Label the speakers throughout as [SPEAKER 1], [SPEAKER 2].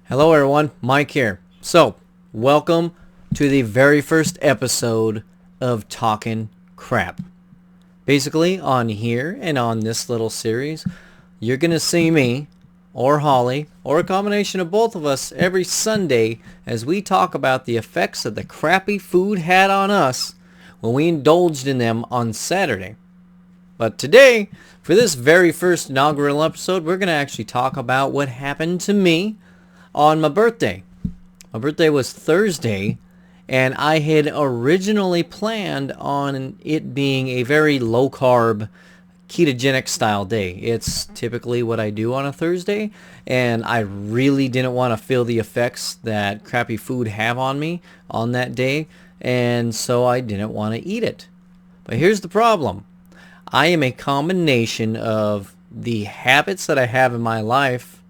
[SPEAKER 1] Hello everyone, Mike here. So, welcome to the very first episode of Talkin' Crap. Basically, on here and on this little series, you're going to see me, or Holly, or a combination of both of us every Sunday as we talk about the effects that the crappy food had on us when we indulged in them on Saturday. But today, for this very first inaugural episode, we're going to actually talk about what happened to me on my birthday. My birthday was Thursday, and I had originally planned on it being a very low-carb, ketogenic style day. It's typically what I do on a Thursday, and I really didn't want to feel the effects that crappy food have on me on that day, and so I didn't want to eat it. But here's the problem. I am a combination of the habits that I have in my life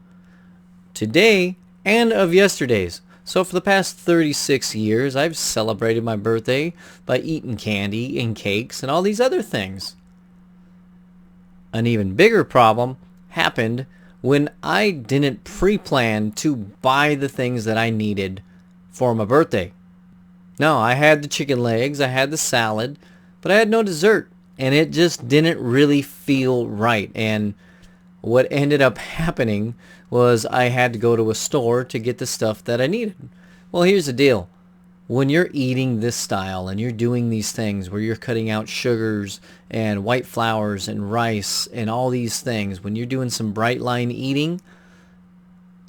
[SPEAKER 1] today and of yesterday's. So for the past 36 years, I've celebrated my birthday by eating candy and cakes and all these other things. An even bigger problem happened when I didn't pre-plan to buy the things that I needed for my birthday. No, I had the chicken legs, I had the salad, but I had no dessert, and it just didn't really feel right. And what ended up happening was I had to go to a store to get the stuff that I needed. Well, here's the deal. When you're eating this style and you're doing these things where you're cutting out sugars and white flours and rice and all these things, when you're doing some bright line eating,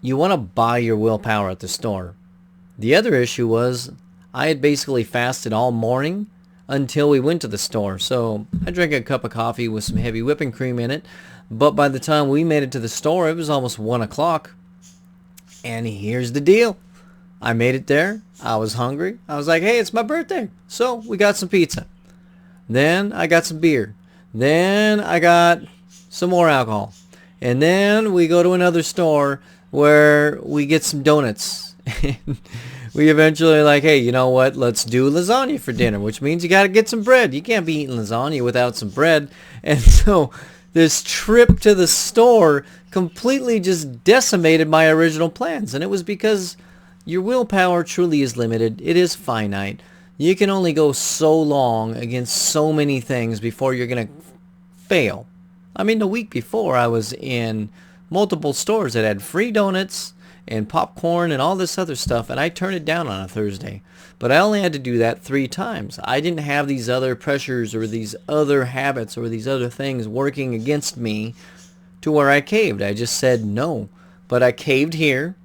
[SPEAKER 1] you want to buy your willpower at the store. The other issue was I had basically fasted all morning until we went to the store. So I drank a cup of coffee with some heavy whipping cream in it. But by the time we made it to the store, it was almost 1 o'clock. And here's the deal. I made it there. I was hungry. I was like, hey, it's my birthday. So we got some pizza. Then I got some beer. Then I got some more alcohol. And then we go to another store where we get some donuts. We eventually are like, hey, you know what? Let's do lasagna for dinner, which means you got to get some bread. You can't be eating lasagna without some bread. And so this trip to the store completely just decimated my original plans. And it was because your willpower truly is limited. It is finite. You can only go so long against so many things before you're going to fail. I mean, the week before I was in multiple stores that had free donuts and popcorn and all this other stuff, and I turned it down on a Thursday. But I only had to do that 3 times. I didn't have these other pressures or these other habits or these other things working against me to where I caved. I just said no. But I caved here.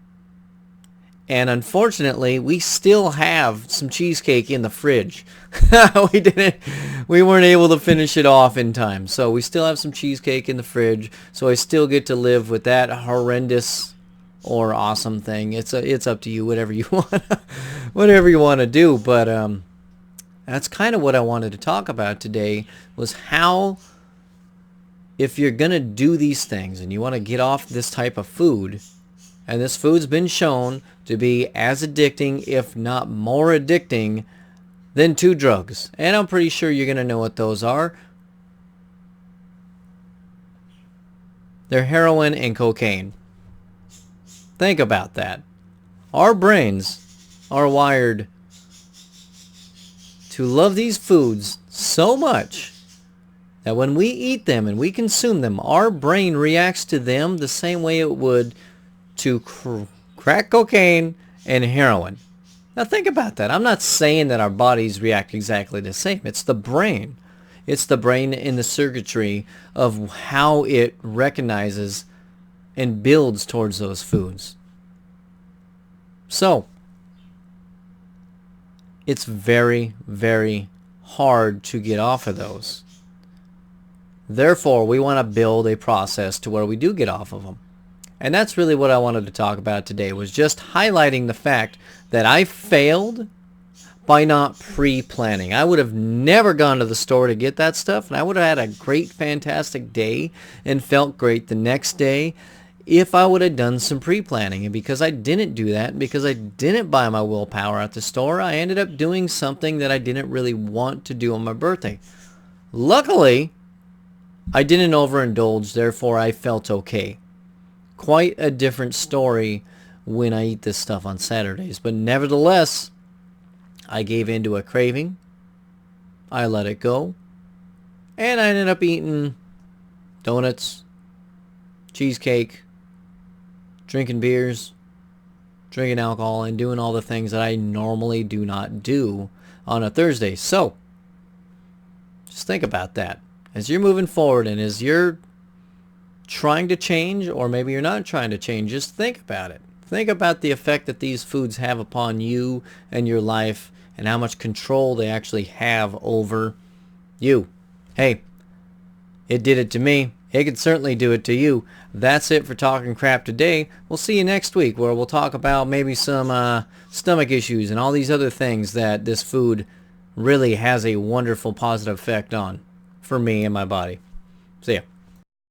[SPEAKER 1] And unfortunately, we still have some cheesecake in the fridge. We weren't able to finish it off in time. So we still have some cheesecake in the fridge. So I still get to live with that horrendous or awesome thing. It's up to you, whatever you want to do. But that's kind of what I wanted to talk about today, was how, if you're gonna do these things and you want to get off this type of food, and this food's been shown to be as addicting, if not more addicting, than 2 drugs, and I'm pretty sure you're gonna know what those are. They're heroin and cocaine. Think about that. Our brains are wired to love these foods so much that when we eat them and we consume them, our brain reacts to them the same way it would to crack cocaine and heroin. Now think about that. I'm not saying that our bodies react exactly the same. It's the brain. It's the brain in the circuitry of how it recognizes and builds towards those foods. So, it's very, very hard to get off of those. Therefore, we want to build a process to where we do get off of them. And that's really what I wanted to talk about today, was just highlighting the fact that I failed by not pre-planning. I would have never gone to the store to get that stuff, and I would have had a great, fantastic day and felt great the next day if I would have done some pre-planning. And because I didn't do that, because I didn't buy my willpower at the store, I ended up doing something that I didn't really want to do on my birthday. Luckily, I didn't overindulge, therefore I felt okay. Quite a different story when I eat this stuff on Saturdays. But nevertheless, I gave in to a craving. I let it go. And I ended up eating donuts, cheesecake, drinking beers, drinking alcohol, and doing all the things that I normally do not do on a Thursday. So, just think about that. As you're moving forward and as you're trying to change, or maybe you're not trying to change, just think about it. Think about the effect that these foods have upon you and your life and how much control they actually have over you. Hey, it did it to me. It could certainly do it to you. That's it for Talking Crap today. We'll see you next week where we'll talk about maybe some stomach issues and all these other things that this food really has a wonderful positive effect on for me and my body. See ya.